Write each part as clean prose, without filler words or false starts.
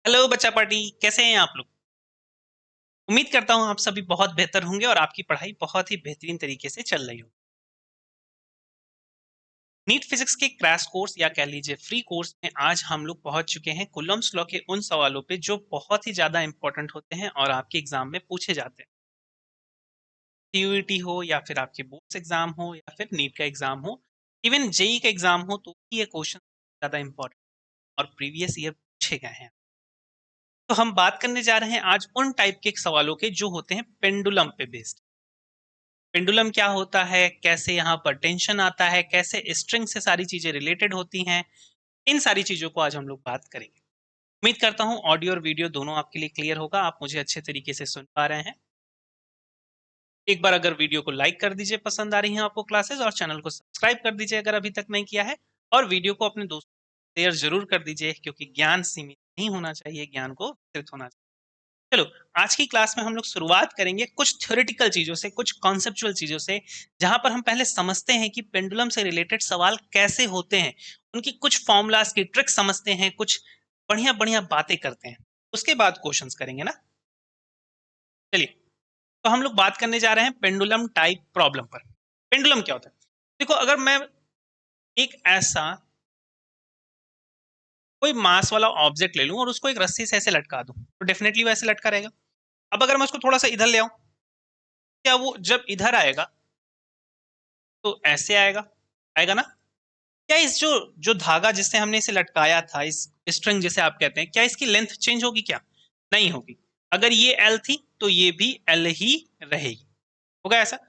Hello बच्चा party, कैसे हैं आप लोग। उम्मीद करता हूँ आप सभी बहुत बेहतर होंगे और आपकी पढ़ाई बहुत ही बेहतरीन तरीके से चल रही हो। नीट फिजिक्स के क्रैश कोर्स या कह लीजिए फ्री कोर्स में आज हम लोग पहुंच चुके हैं कूलम्ब्स लॉ के उन सवालों पे जो बहुत ही ज्यादा इंपॉर्टेंट होते हैं और आपके एग्जाम में पूछे जाते हैं। सीयूईटी हो या फिर आपके बोर्ड्स एग्जाम हो या फिर नीट का एग्जाम हो, इवन जेई का एग्जाम हो, तो ये क्वेश्चन ज्यादा इंपॉर्टेंट और प्रीवियस ईयर पूछे गए हैं। तो हम बात करने जा रहे हैं आज उन टाइप के सवालों के जो होते हैं पेंडुलम पे बेस्ड। पेंडुलम क्या होता है, कैसे यहाँ पर टेंशन आता है, कैसे स्ट्रिंग से सारी चीजें रिलेटेड होती हैं, इन सारी चीजों को आज हम लोग बात करेंगे। उम्मीद करता हूँ ऑडियो और वीडियो दोनों आपके लिए क्लियर होगा, आप मुझे अच्छे तरीके से सुन पा रहे हैं। एक बार अगर वीडियो को लाइक कर दीजिए, पसंद आ रही हैं आपको क्लासेस, और चैनल को सब्सक्राइब कर दीजिए अगर अभी तक नहीं किया है। और वीडियो को अपने दोस्तों को शेयर जरूर कर दीजिए, क्योंकि ज्ञान सीमित नहीं होना चाहिए, ज्ञान को विस्तृत होना चाहिए। चलो, आज की क्लास में हम लोग शुरुआत करेंगे कुछ थ्योरेटिकल चीजों से, कुछ कॉन्सेप्चुअल चीजों से, जहां पर हम पहले समझते हैं कि पेंडुलम से रिलेटेड सवाल कैसे होते हैं, उनकी कुछ फॉर्मूलाज की ट्रिक समझते हैं, कुछ बढ़िया बढ़िया बातें करते हैं। उसके बाद क्वेश्चंस करेंगे ना। चलिए, तो हम लोग बात करने जा रहे हैं पेंडुलम टाइप प्रॉब्लम पर। पेंडुलम क्या होता है? देखो, अगर मैं एक ऐसा कोई मास वाला ऑब्जेक्ट ले लूं और उसको एक रस्सी से ऐसे लटका दूं, तो डेफिनेटली वैसे लटका रहेगा। अब अगर मैं उसको थोड़ा सा इधर ले आऊं, क्या वो जब इधर आएगा तो ऐसे आएगा, आएगा ना? क्या इस जो जो धागा जिससे हमने इसे लटकाया था, इस स्ट्रिंग जिसे आप कहते हैं, क्या इसकी लेंथ चेंज होगी? क्या नहीं होगी। अगर ये एल थी तो ये भी एल ही रहेगी। होगा ऐसा?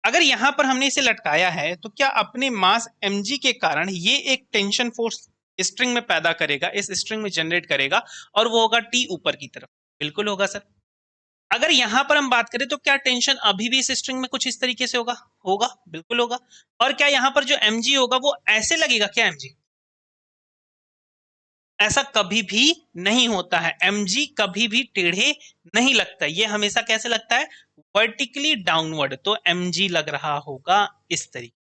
अगर यहां पर हमने इसे लटकाया है तो क्या अपने मास mg के कारण ये एक टेंशन फोर्स स्ट्रिंग में पैदा करेगा, इस स्ट्रिंग में जनरेट करेगा, और वो होगा टी ऊपर की तरफ? बिल्कुल होगा सर। अगर यहां पर हम बात करें तो क्या टेंशन अभी भी इस स्ट्रिंग में कुछ इस तरीके से होगा? होगा, बिल्कुल होगा। और क्या यहां पर जो mg होगा वो ऐसे लगेगा? क्या mg ऐसा कभी भी नहीं होता है। mg कभी भी टेढ़े नहीं लगता, ये हमेशा कैसे लगता है? Vertically downward. तो mg लग रहा होगा इस तरीके।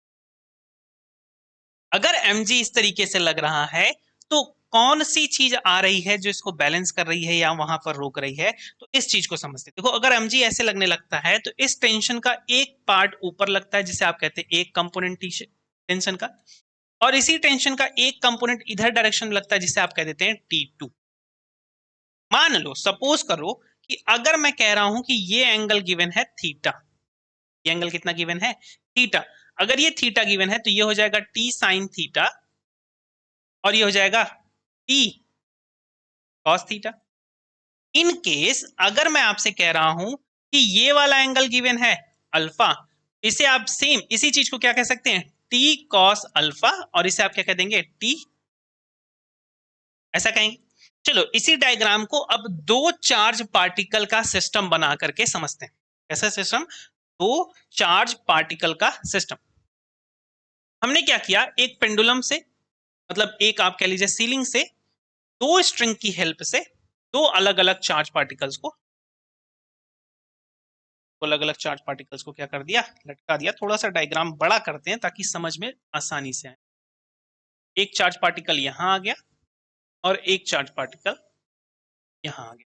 अगर mg इस तरीके से लग रहा है तो कौन सी चीज आ रही है जो इसको बैलेंस कर रही है या वहां पर रोक रही है? तो इस चीज को समझते हैं। देखो, अगर mg ऐसे लगने लगता है तो इस टेंशन का एक पार्ट ऊपर लगता है, जिसे आप कहते हैं एक कंपोनेंट टेंशन का, और इसी टेंशन का एक कंपोनेंट इधर डायरेक्शन में लगता है, जिसे आप कह देते हैं T2। मान लो, सपोज करो कि अगर मैं कह रहा हूं कि ये एंगल गिवन है थीटा, ये एंगल कितना गिवन है? थीटा। अगर ये थीटा गिवन है तो ये हो जाएगा टी साइन थीटा, और ये हो जाएगा T cos theta. In case अगर मैं आपसे कह रहा हूं कि ये वाला एंगल गिवन है अल्फा, इसे आप सेम इसी चीज को क्या कह सकते हैं? टी कॉस अल्फा, और इसे आप क्या कह देंगे? टी, ऐसा कहेंगे। चलो, इसी डायग्राम को अब दो चार्ज पार्टिकल का सिस्टम बना करके समझते हैं। कैसा सिस्टम? दो चार्ज पार्टिकल का सिस्टम। हमने क्या किया, एक पेंडुलम से, मतलब एक आप कह लीजिए सीलिंग से, दो स्ट्रिंग की हेल्प से दो अलग अलग चार्ज पार्टिकल्स को, अलग अलग चार्ज पार्टिकल्स को क्या कर दिया? लटका दिया। थोड़ा सा डायग्राम बड़ा करते हैं ताकि समझ में आसानी से आए। एक चार्ज पार्टिकल यहां आ गया और एक चार्ज पार्टिकल यहां आ गया।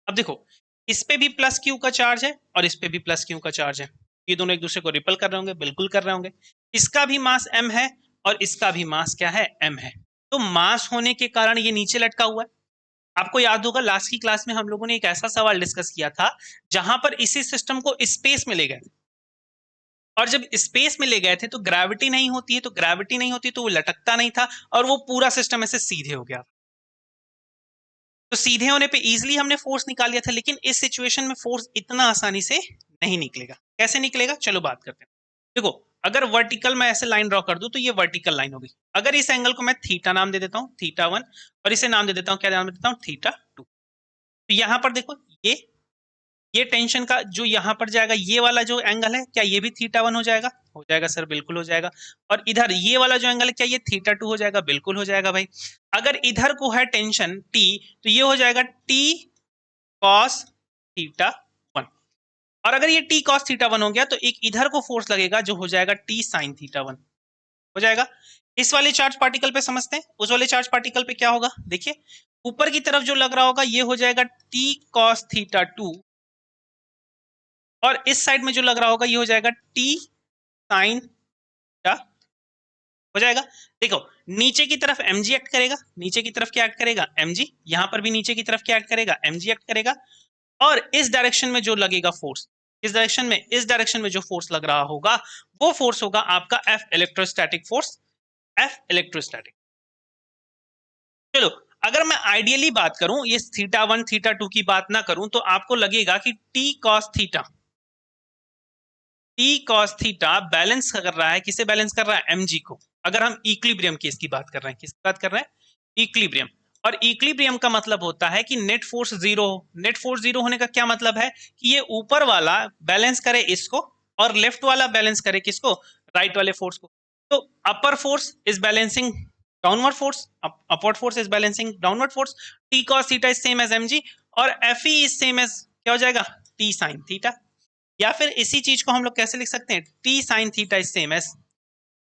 अब देखो, इस पे भी प्लस क्यू का चार्ज है और इस पे भी प्लस क्यू का चार्ज है। ये दोनों एक दूसरे को रिपल कर रहे होंगे, बिल्कुल कर रहे होंगे। इसका भी मास m है और इसका भी मास क्या है? m है। तो मास होने के कारण ये नीचे लटका हुआ है। आपको याद होगा लास्ट की क्लास में हम लोगों ने एक ऐसा सवाल डिस्कस किया था जहां पर इसी सिस्टम को स्पेस में ले गए, और जब स्पेस में ले गए थे तो ग्रेविटी नहीं होती है, तो ग्रेविटी नहीं होती तो वो लटकता नहीं था, और वो पूरा सिस्टम ऐसे सीधे हो गया। तो सीधे होने पे इजीली हमने फोर्स निकाल लिया था, लेकिन इस सिचुएशन में फोर्स इतना आसानी से नहीं निकलेगा। कैसे निकलेगा? चलो बात करते हैं। देखो, अगर वर्टिकल मैं ऐसे लाइन ड्रॉ कर दूं तो ये वर्टिकल लाइन होगी। अगर इस एंगल को मैं थीटा नाम दे देता हूं, थीटा 1, और इसे नाम दे देता हूं, क्या नाम दे देता हूं? थीटा 2। तो यहां पर देखो, ये टेंशन का जो यहां पर जाएगा, ये वाला जो एंगल है, क्या ये भी थीटा 1 हो जाएगा? हो जाएगा सर, बिल्कुल हो जाएगा। और इधर ये वाला जो एंगल है, क्या ये थीटा 2 हो जाएगा? बिल्कुल हो जाएगा भाई। अगर इधर को है टेंशन टी, तो ये हो जाएगा टी कॉस थीटा 1। और अगर ये टी कॉस थीटा 1 हो गया तो एक इधर को फोर्स लगेगा जो हो जाएगा टी साइन थीटा 1, हो जाएगा। इस वाले चार्ज पार्टिकल पे समझते हैं, उस वाले चार्ज पार्टिकल पे क्या होगा, देखिए ऊपर की तरफ जो लग रहा होगा ये हो जाएगा t cos थीटा 2, और इस साइड में जो लग रहा होगा ये हो जाएगा t sin थीटा, हो जाएगा। देखो नीचे की तरफ mg एक्ट करेगा, नीचे की तरफ क्या एक्ट करेगा, mg, यहां पर भी नीचे की तरफ क्या एक्ट करेगा, mg एक्ट करेगा, और इस डायरेक्शन में जो लगेगा फोर्स, इस डायरेक्शन में, इस डायरेक्शन में जो फोर्स लग रहा होगा वो फोर्स होगा आपका F electrostatic force, F electrostatic. चलो अगर मैं आइडियली बात करूं, ये थीटा 1 थीटा 2 की बात ना करूं, तो आपको लगेगा कि t cos थीटा बैलेंस कर रहा है, किसे बैलेंस कर रहा है, mg को। अगर हम इक्विलिब्रियम केस की बात कर रहे हैं, किसकी बात कर रहे हैं, इक्विलिब्रियम। और इक्विलिब्रियम का मतलब होता है कि नेट फोर्स जीरो हो। नेट फोर्स जीरो होने का क्या मतलब है कि ये ऊपर वाला बैलेंस करे इसको और लेफ्ट वाला बैलेंस करे किसको, राइट वाले फोर्स को। तो upper force is balancing downward force, upward force is balancing downward force, t cos theta is same as mg, और fe इज सेम एज क्या हो जाएगा, t sin थीटा। या फिर इसी चीज को हम लोग कैसे लिख सकते हैं, t sin theta is same as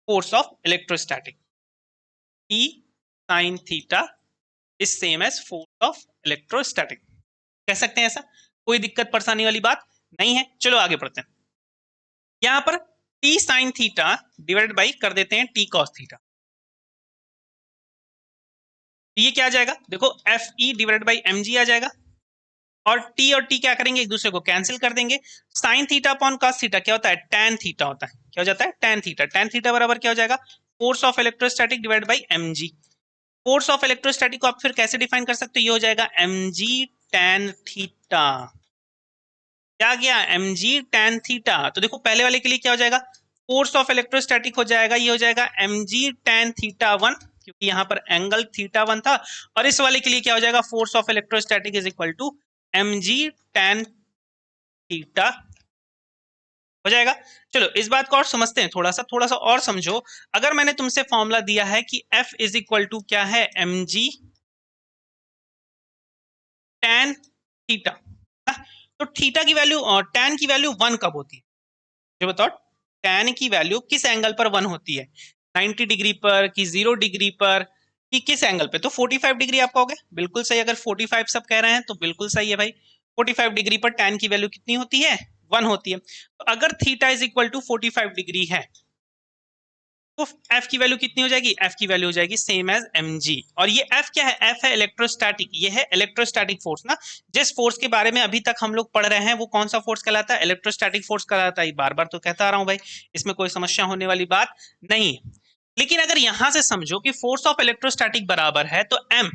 force of electrostatic, t sin theta is same as force of electrostatic, कह सकते हैं ऐसा, कोई दिक्कत परेशानी वाली बात नहीं है। चलो आगे बढ़ते हैं, यहां पर t sin theta divided by कर देते हैं t cos थीटा, ये क्या आ जाएगा, देखो fe डिवाइडेड बाई mg आ जाएगा, और t और t क्या करेंगे, एक दूसरे को कैंसिल कर देंगे। Sine theta upon cos theta क्या होता है, tan थीटा होता है, क्या हो जाता है, tan थीटा। tan थीटा बराबर क्या हो जाएगा, force of electrostatic divided by mg। Force of electrostatic को आप फिर कैसे डिफाइन कर सकते हो, ये हो जाएगा mg tan थीटा, क्या गया, mg tan थीटा। तो देखो पहले वाले के लिए क्या हो जाएगा, फोर्स ऑफ इलेक्ट्रोस्टैटिक हो जाएगा, ये हो जाएगा mg tan थीटा 1, क्योंकि यहाँ पर एंगल थीटा 1 था, और इस वाले के लिए क्या हो जाएगा, force of electrostatic is equal to mg tan theta हो जाएगा। चलो इस बात को और समझते हैं, थोड़ा सा और समझो। अगर मैंने तुमसे फॉर्मूला दिया है कि F इज इक्वल टू क्या है, mg tan थीटा, तो थीटा की वैल्यू और tan की वैल्यू 1 कब होती है, जो बताओ, tan की वैल्यू किस एंगल पर 1 होती है, 90 डिग्री पर कि 0 डिग्री पर कि किस एंगल पे, तो 45 डिग्री आप कहोगे, बिल्कुल सही। अगर 45 सब कह रहे हैं तो बिल्कुल सही है भाई, 45 डिग्री पर tan की वैल्यू कितनी होती है, 1 होती है। तो अगर theta is equal to 45 degree है तो F की वैल्यू कितनी हो जाएगी, F की वैल्यू हो जाएगी सेम एज mg। और ये F क्या है, F है इलेक्ट्रोस्टैटिक, ये है इलेक्ट्रोस्टैटिक फोर्स ना। जिस फोर्स के बारे में अभी तक हम लोग पढ़ रहे हैं वो कौन सा फोर्स कहलाता है, इलेक्ट्रोस्टैटिक फोर्स कहलाता है। बार बार तो कहता आ रहा हूं भाई, इसमें कोई समस्या होने वाली बात नहीं। लेकिन अगर यहां से समझो कि फोर्स ऑफ इलेक्ट्रोस्टैटिक बराबर है तो m,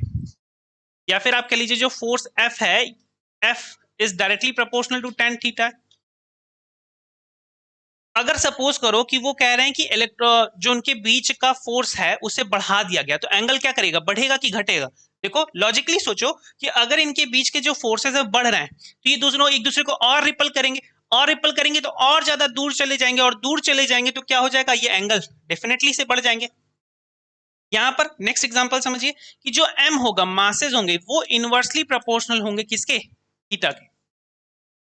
या फिर आप कह लीजिए जो फोर्स F है, F is directly proportional to tan theta. अगर सपोज करो कि वो कह रहे हैं कि जो उनके बीच का फोर्स है उसे बढ़ा दिया गया, तो एंगल क्या करेगा, बढ़ेगा कि घटेगा। देखो लॉजिकली सोचो कि अगर इनके बीच के जो फोर्सेस है बढ़ रहे हैं तो ये दोनों एक दूसरे को और रिपल करेंगे, और रिपल करेंगे तो और ज्यादा दूर चले जाएंगे, और दूर चले जाएंगे तो क्या हो जाएगा, ये एंगल डेफिनेटली से बढ़ जाएंगे। यहां पर नेक्स्ट एग्जांपल समझिए कि जो m होगा, मासेस होंगे, वो इनवर्सली प्रोपोर्शनल होंगे किसके, थीटा के।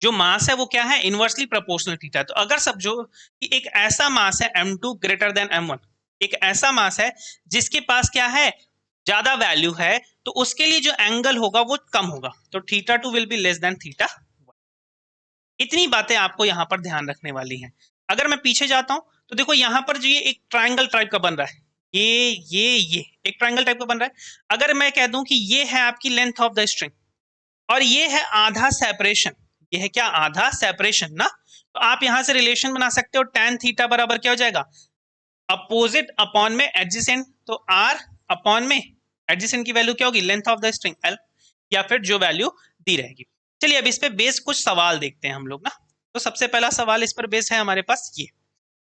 जो मास है वो क्या है, इनवर्सली प्रोपोर्शनल थीटा। तो अगर समझो कि एक ऐसा मास है m2 ग्रेटर देन m1, एक ऐसा मास है जिसके पास क्या है, ज्यादा वैल्यू है, तो उसके लिए जो एंगल होगा वो कम होगा, तो theta 2 will be less than theta 1। इतनी बातें आपको यहाँ पर ध्यान रखने वाली हैं। अगर मैं पीछे जाता हूं तो देखो यहाँ पर जो ये एक ट्राइंगल टाइप का बन रहा है, ये एक ट्राइंगल टाइप का बन रहा है। अगर मैं कह दूं कि ये है आपकी लेंथ ऑफ द स्ट्रिंग और ये है आधा सेपरेशन, ये है क्या, आधा सेपरेशन ना, तो आप यहां से रिलेशन बना सकते हो, tan थीटा बराबर क्या हो जाएगा, अपोजिट अपॉन में एडजेसेंट, तो r अपॉन में एडजेसेंट की वैल्यू क्या होगी, length of the string l, या फिर जो वैल्यू दी रहेगी। चलिए अब इस पे बेस कुछ सवाल देखते हैं हम लोग ना। तो सबसे पहला सवाल इस पर बेस है हमारे पास, ये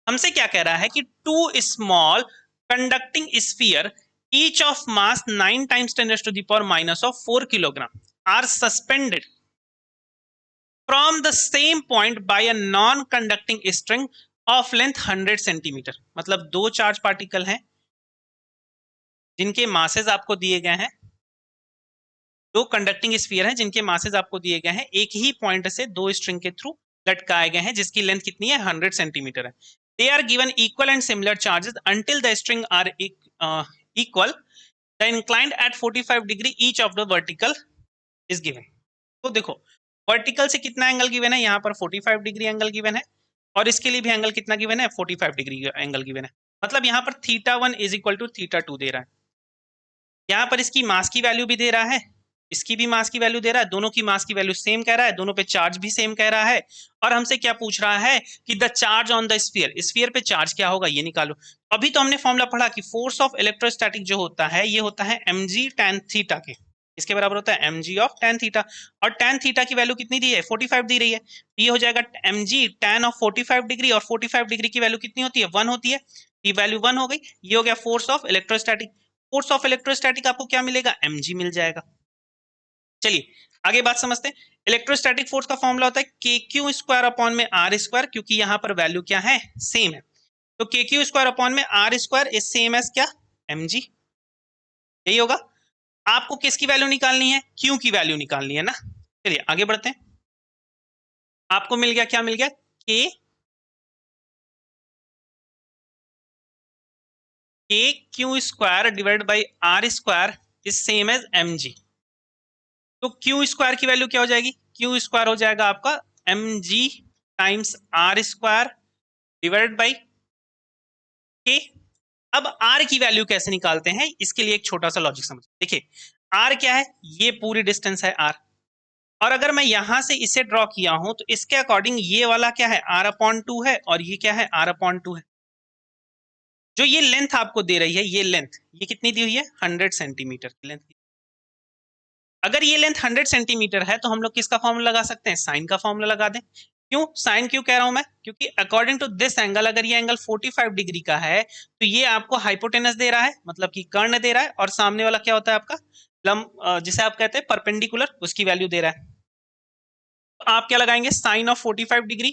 हमसे क्या कह रहा है कि 2 small conducting sphere each of mass 9 times 10⁻⁻⁴ kilogram are suspended from the same point by a non-conducting string of length 100 centimetre. मतलब दो चार्ज पार्टिकल हैं जिनके मासेस आपको दिए गए हैं, दो कंडक्टिंग स्फीयर हैं जिनके मासेस आपको दिए गए हैं, एक ही पॉइंट से दो स्ट्रिंग के थ्रू लटकाए गए हैं जिसकी लेंथ कितनी है, 100 सेंटीमीटर है। They are given equal and similar charges until the string are equal, the inclined at 45 degree each of the vertical is given. तो देखो वर्टिकल से कितना एंगल गिवन है, यहाँ पर 45 डिग्री एंगल गिवन है और इसके लिए भी एंगल कितना गिवन है, 45 डिग्री एंगल गिवन है। मतलब यहाँ पर θ1 इज इक्वल टू θ2 दे रहा है। यहाँ पर इसकी मास की वैल्यू भी दे रहा है, इसकी भी मास की वैल्यू दे रहा है, दोनों की मास की वैल्यू सेम कह रहा है, दोनों पे चार्ज भी सेम कह रहा है। और हमसे क्या पूछ रहा है कि the charge on the sphere, sphere पे चार्ज क्या होगा ये निकालो। अभी तो हमने फॉर्मूला पढ़ा कि फोर्स ऑफ इलेक्ट्रोस्टैटिक जो होता है ये होता है mg tan थीटा के, इसके बराबर होता है mg ऑफ tan थीटा। और tan थीटा की वैल्यू कितनी दी है, 45 दी रही है, तो ये हो जाएगा mg tan ऑफ 45 डिग्री, और 45 डिग्री की वैल्यू कितनी होती है, 1 होती है, ये वैल्यू 1 हो गई। ये हो गया force of electrostatic. Force of electrostatic आपको क्या मिलेगा, mg मिल जाएगा। चलिए आगे बात समझते हैं। इलेक्ट्रोस्टैटिक फोर्स का फॉर्मूला होता है kq स्क्वायर अपॉन में r स्क्वायर, क्योंकि यहाँ पर वैल्यू क्या है, सेम है, तो kq स्क्वायर अपॉन में r square is same as क्या, mg, यही होगा। आपको किसकी वैल्यू निकालनी है, q की वैल्यू निकालनी है ना। चलिए आगे बढ़ते हैं। आपको मिल गया, क्या मिल गया, kq square divide by r square is same as mg। तो q स्क्वायर की वैल्यू क्या हो जाएगी, q स्क्वायर हो जाएगा आपका mg times r square divided by k। अब r की वैल्यू कैसे निकालते हैं, इसके लिए एक छोटा सा लॉजिक समझ। देखिए r क्या है, ये पूरी डिस्टेंस है r, और अगर मैं यहां से इसे ड्रॉ किया हूं तो इसके अकॉर्डिंग ये वाला क्या है, r/2 है, और ये क्या है, r/2 है। जो ये लेंथ आपको दे रही है, ये लेंथ ये कितनी दी हुई है, 100 सेंटीमीटर की लेंथ। अगर ये लेंथ 100 सेंटीमीटर है तो हम लोग किसका फॉर्मूला लगा सकते हैं, साइन का फॉर्मूला लगा दें। क्यों साइन क्यों कह रहा हूं मैं, क्योंकि अकॉर्डिंग टू दिस एंगल, अगर ये एंगल 45 डिग्री का है तो ये आपको हाइपोटेनस दे रहा है, मतलब कि कर्ण दे रहा है, और सामने वाला क्या होता है आपका लंब, जिसे आप कहते हैं परपेंडिकुलर, उसकी वैल्यू दे रहा है। तो आप क्या लगाएंगे, sine of 45 degree,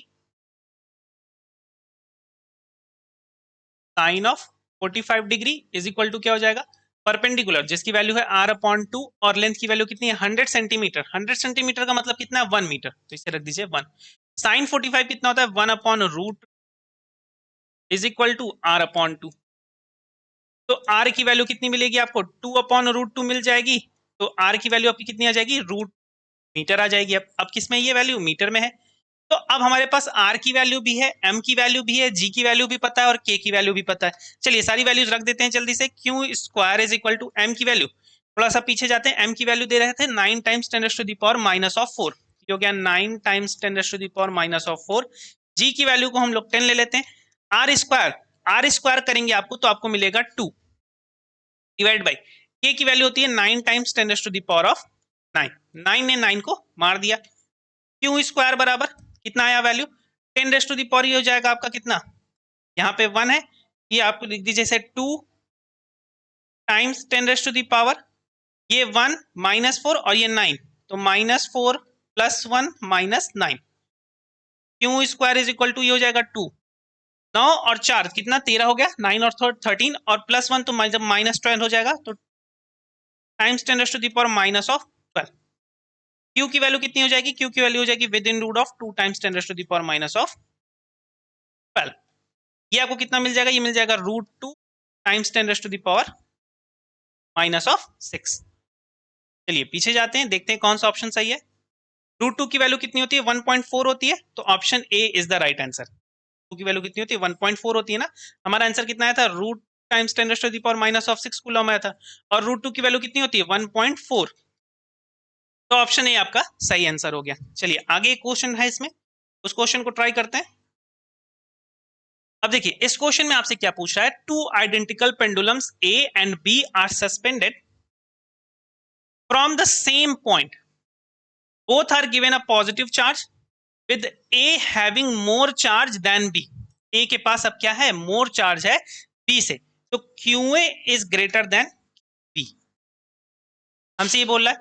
sine of 45 degree is equal to क्या हो जाएगा, परपेंडिकुलर, जिसकी वैल्यू है r/2, और लेंथ की वैल्यू कितनी है, 100 सेंटीमीटर। 100 सेंटीमीटर का मतलब कितना है, 1 मीटर, तो इसे रख दीजिए 1। साइन 45 कितना होता है, 1/रूट इज इक्वल टू r/2। तो r की वैल्यू कितनी मिलेगी आपको, 2/√2 मिल जाएगी। तो r की वैल्यू आपकी कितनी आ जाएगी, रूट मीटर आ जाएगी। अब किस में ये वैल्यू, मीटर में है। तो अब हमारे पास r की वैल्यू भी है, m की वैल्यू भी है, g की वैल्यू भी पता है, और k की वैल्यू भी पता है। चलिए सारी वैल्यूज रख देते हैं जल्दी से। q square is equal to m की वैल्यू, थोड़ा सा पीछे जाते हैं, m की वैल्यू दे रहे थे 9 टाइम्स 10⁻⁴, ये हो गया 9 टाइम्स 10⁻⁴। g की वैल्यू को हम लोग 10 ले लेते हैं। r स्क्वायर करेंगे आपको तो आपको मिलेगा 2 डिवाइड बाई k की वैल्यू होती है 9 टाइम्स 10⁻⁹। 9 ने 9 को मार दिया। q स्क्वायर बराबर कितना आया वैल्यू, 10⁻⁴, ये हो जाएगा आपका कितना, यहाँ पे 1 है, ये आपको लिख दीजिए जैसे 2 टाइम्स 10⁻⁴, ये 1 -4 और ये 9, तो -4 + 1 -9। q square is equal to ये हो जाएगा 2, 9 और 4 कितना, 13 हो गया, 9 और 13, और +1 तो जब -12 हो जाएगा, तो टाइम्स 10⁻⁻12। q की वैल्यू कितनी हो जाएगी, q की वैल्यू हो जाएगी within root of 2 times 10⁻⁻12। ये आपको कितना मिल जाएगा, ये मिल जाएगा √2 टाइम्स 10⁻⁻6। चलिए पीछे जाते हैं, देखते हैं कौन सा ऑप्शन सही है। √2 की वैल्यू कितनी होती है, 1.4 होती है, तो option A is the right answer. 2 की वैल्यू कितनी होती है, 1.4 होती है ना। हमारा आंसर कितना आया था, रूट टाइम्स 10⁻⁻6 कूलम आया था, और √2 की वैल्यू कितनी होती है, 1.4, तो ऑप्शन ए आपका सही आंसर हो गया। चलिए आगे एक क्वेश्चन है इसमें, उस क्वेश्चन को ट्राई करते हैं। अब देखिए इस क्वेश्चन में आपसे क्या पूछ रहा है, 2 identical pendulums A and B are suspended from the same point, both are given a positive charge with A having more charge than B। A के पास अब क्या है, more charge है B से, तो QA is greater than B। हमसे ये बोल रहा है,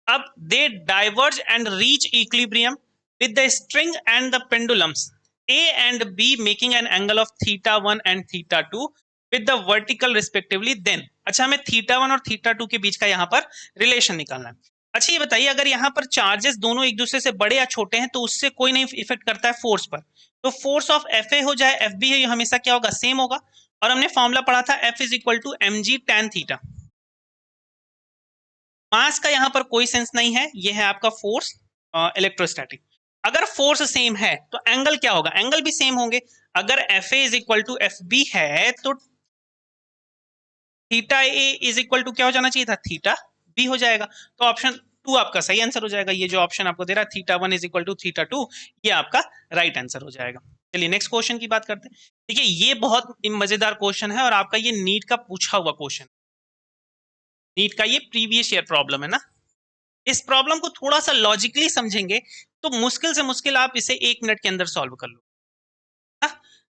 अब they diverge and reach equilibrium with the string and the pendulums A and B making an angle of θ1 and θ2 with the vertical respectively, then अच्छा हमें θ1 और θ2 के बीच का यहाँ पर रिलेशन निकालना है। अच्छा ये बताइए, अगर यहाँ पर चार्जेस दोनों एक दूसरे से बड़े या छोटे हैं तो उससे कोई नहीं इफेक्ट करता है फोर्स पर, तो फोर्स ऑफ Fa हो जाए FB है, ये हमेशा क्या होगा, सेम होगा। और हमने फॉर्मूला पढ़ा था F is equal to mg tan theta. Mass का यहां पर कोई सेंस नहीं है, ये है आपका फोर्स इलेक्ट्रोस्टैटिक। अगर फोर्स सेम है तो एंगल क्या होगा, एंगल भी सेम होंगे। अगर F A is equal to F B है तो theta A is equal to क्या हो जाना चाहिए था, थीटा बी हो जाएगा। तो ऑप्शन 2 आपका सही आंसर हो जाएगा। ये जो ऑप्शन आपको दे रहा है theta 1 is equal to theta 2, ये आपका राइट आंसर हो जाएगा। चलिए नेक्स्ट क्वेश्चन की बात करते हैं। देखिए ये बहुत मजेदार क्वेश्चन है और आपका ये नीट का पूछा हुआ क्वेश्चन, नीट का ये प्रीवियस ईयर प्रॉब्लम है ना। इस प्रॉब्लम को थोड़ा सा लॉजिकली समझेंगे तो मुश्किल से मुश्किल आप इसे 1 मिनट के अंदर सॉल्व कर लो।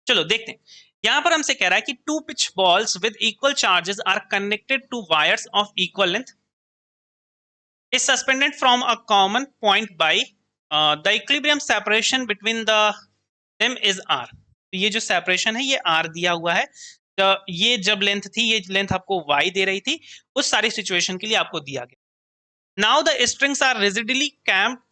चलो देखते हैं। यहां पर हमसे कह रहा है कि two pith balls with equal charges are connected to wires of equal length, is suspended from a common point by the equilibrium separation between them is r। तो ये जो सेपरेशन है ये r दिया हुआ है। तो ये जब लेंथ थी, ये लेंथ आपको y दे रही थी, उस सारी सिचुएशन के लिए आपको दिया गया। Now the strings are rigidly clamped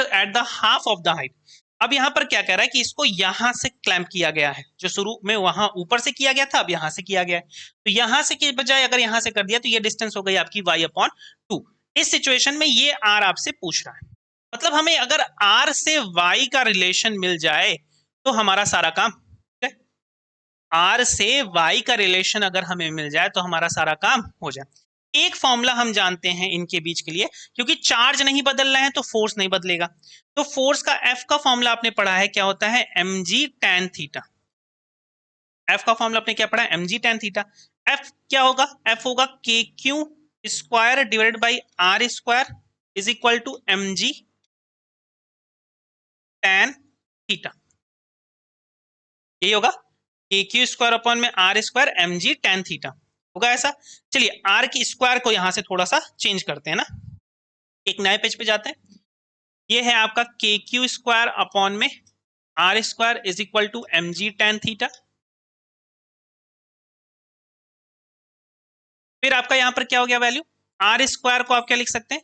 at the half of the height. अब यहाँ पर क्या कह रहा है कि इसको यहां से क्लैम्प किया गया है, जो शुरू में वहां ऊपर से किया गया था अब यहां से किया गया है। तो यहां से के बजाय अगर यहां से कर दिया तो ये डिस्टेंस हो गई आपकी y/2। इस सिचुएशन में ये r आपसे पूछ रहा है, मतलब हमें अगर r से y का रिलेशन मिल जाए तो हमारा सारा काम, r से y का रिलेशन अगर हमें मिल जाए तो हमारा सारा काम हो जाए। एक फॉर्मूला हम जानते हैं इनके बीच के लिए, क्योंकि चार्ज नहीं बदल रहे हैं तो फोर्स नहीं बदलेगा। तो फोर्स का F का फॉर्मूला आपने पढ़ा है, क्या होता है, mg tan थीटा। F का फॉर्मूला आपने क्या पढ़ा है, mg tan थीटा। F क्या होगा, F होगा kq square divided by r square is equal to mg tan theta. यही होगा kq स्क्वायर अपॉन में r square mg tan theta होगा ऐसा। चलिए r की स्क्वायर को यहां से थोड़ा सा चेंज करते हैं ना, एक नए पेज पे जाते हैं। ये है आपका के क्यू स्क्वायर अपॉन में R square is equal to mg tan theta. फिर आपका यहां पर क्या हो गया वैल्यू, आर स्क्वायर को आप क्या लिख सकते हैं,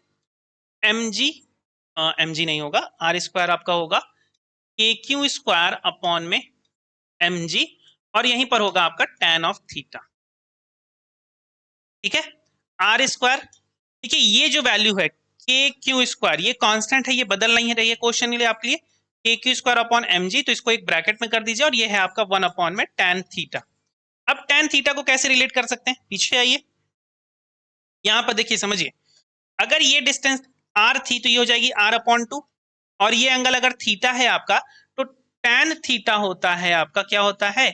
mg नहीं होगा, आर स्क्वायर आपका होगा के क्यू स्क्वायर अपॉन में mg, और यहीं पर होगा आपका tan ऑफ थीटा। ठीक है, आर स्क्वायर, देखिए ये जो वैल्यू है के क्यू स्क्वायर, ये कांस्टेंट है, ये बदल नहीं रही है क्वेश्चन के लिए आपके लिए। के क्यू स्क्वायर अपॉन mg, तो इसको एक ब्रैकेट में कर दीजिए, और ये है आपका 1 अपॉन में tan थीटा। अब tan थीटा को कैसे रिलेट कर सकते हैं, पीछे आइए, यहां पर देखिए समझिए, अगर ये डिस्टेंस r थी तो ये हो जाएगी r अपॉन 2, और ये एंगल अगर थीटा है आपका तो tan थीटा होता है आपका, क्या होता है,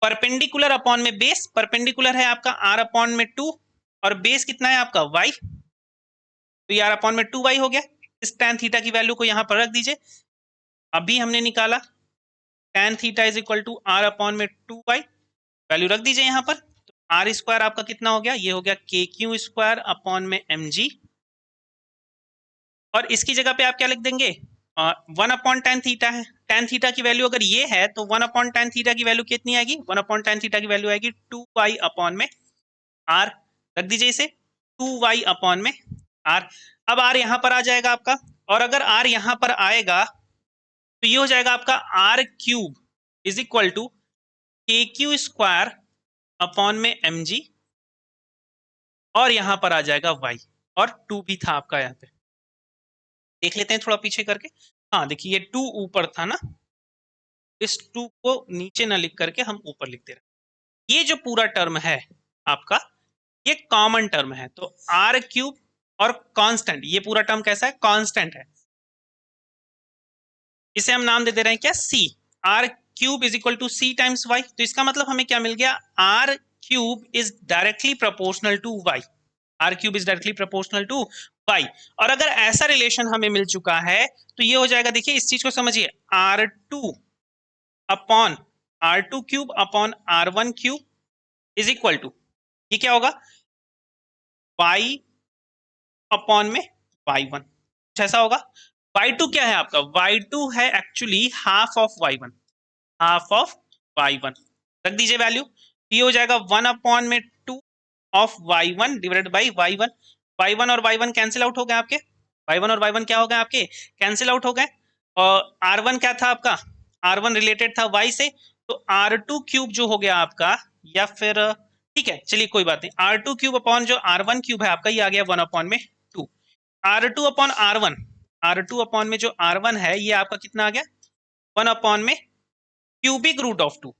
परपेंडिकुलर अपॉन में बेस। परपेंडिकुलर है आपका r अपॉन में 2, और बेस कितना है आपका y, तो ये r अपॉन में 2y हो गया। इस tan थीटा की वैल्यू को यहां पर रख दीजिए। अभी हमने निकाला tan theta is equal to r upon में 2y, वैल्यू रख दीजिए यहां पर। तो r स्क्वायर आपका कितना हो गया, ये हो गया के क्यू स्क्वायर अपॉन में mg, और इसकी जगह पे आप क्या लिख देंगे, 1 अपॉन tan थीटा है। tan थीटा की वैल्यू अगर ये है तो 1 अपॉन tan थीटा की वैल्यू कितनी आएगी, 1 अपॉन tan थीटा की वैल्यू आएगी 2y अपॉन में r, रख दीजिए इसे 2y अपॉन में r। अब r यहां पर आ जाएगा आपका, और अगर r यहां पर आएगा तो ये हो जाएगा आपका r cube is equal to K Q square upon में mg, और यहां पर आ जाएगा y, और 2 भी था आपका यहाँ पे, देख लेते हैं थोड़ा पीछे करके। हाँ देखिए ये 2 ऊपर था ना, इस 2 को नीचे ना लिख करके हम ऊपर लिखते रहे। ये जो पूरा टर्म है आपका ये कॉमन टर्म है, तो आर क्यूब और कांस्टेंट, ये पूरा टर्म कैसा है, कांस्टेंट है, इसे हम नाम दे दे रहे हैं क्या, C. R cube is equal to C times Y, तो इसका मतलब हमें क्या मिल गया, R cube is directly proportional to Y, R cube is directly proportional to Y. और अगर ऐसा रिलेशन हमें मिल चुका है तो ये हो जाएगा, देखिए इस चीज को समझिए, R two upon r2 cube upon r1 cube is equal to, ये क्या होगा, y अपॉन में y1, ऐसा होगा। y2 क्या है आपका, y2 है actually half of y1, half of y1, रख दीजिए वैल्यू, ये हो जाएगा 1 अपॉन में 2 of y1 divided by y1। y1 और y1 कैंसिल आउट हो गए आपके, y1 और y1 क्या हो गए आपके, कैंसिल आउट हो गए। और r1 क्या था आपका, r1 रिलेटेड था y से, तो R2 क्यूब जो हो गया आपका, या फिर ठीक है चलिए कोई बात नहीं, R2 क्यूब अपॉन जो R1 क्यूब है आपका, ये आ गया 1/2। R2 अपॉन में जो R1 है ये आपका कितना आ गया, 1/क्यूबिक रूट ऑफ 2।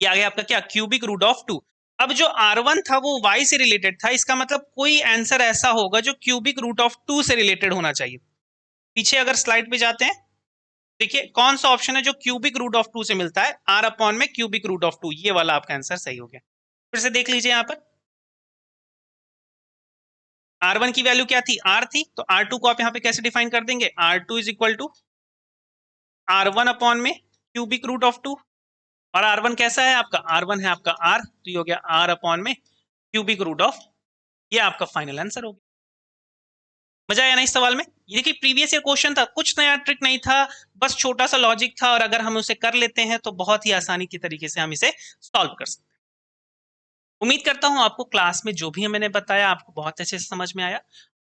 ये आ गया आपका क्या, क्यूबिक रूट ऑफ 2। अब जो R1 था वो y से रिलेटेड था, इसका मतलब कोई आंसर ऐसा होगा जो क्यूबिक रूट ऑफ 2 से रिलेटेड होना चाहिए। पीछे अगर स्लाइड पे जाते हैं, देखिए कौन सा ऑप्शन है जो क्यूबिक रूट ऑफ 2 से मिलता है, R/क्यूबिक रूट ऑफ 2, ये वाला आपका आंसर सही हो गया। फिर से देख लीजिए यहाँ पर, R1 की वैल्यू क्या थी, R थी, तो R2 को आप यहाँ पे कैसे डिफाइन कर देंगे, R2 is equal to cubic root of 2। और R1 कैसा है आपका, R1 है आपका R, तो ये हो गया R/क्यूबिक रूट ऑफ, ये आपका फाइनल आंसर हो गया। मजा आया ना इस सवाल में? ये देखिए प्रीवियस ईयर क्वेश्चन था, कुछ नया ट्रिक नहीं था, बस छोटा सा लॉजिक था, और अगर हम उसे कर लेते हैं तो बहुत ही आसानी की तरीके से हम इसे सॉल्व कर सकते हैं। उम्मीद करता हूं आपको क्लास में जो भी मैंने बताया आपको बहुत अच्छे से समझ में आया।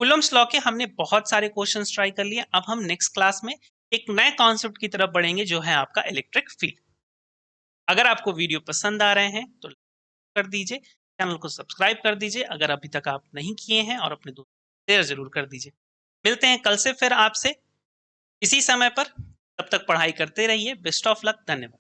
कूलम्ब्स लॉ के हमने बहुत सारे क्वेश्चंस ट्राई कर लिए। अब हम नेक्स्ट क्लास में एक नए कॉन्सेप्ट की तरफ बढ़ेंगे जो है आपका इलेक्ट्रिक फील्ड। अगर आपको वीडियो पसंद आ रहे हैं तो कर दीजिए, चैनल को सब्सक्राइब कर दीजिए अगर अभी तक आप नहीं किए हैं, और अपने दोस्तों शेयर जरूर कर दीजिए। मिलते हैं कल से फिर आपसे इसी समय पर, तब तक पढ़ाई करते रहिए। बेस्ट ऑफ लक, धन्यवाद।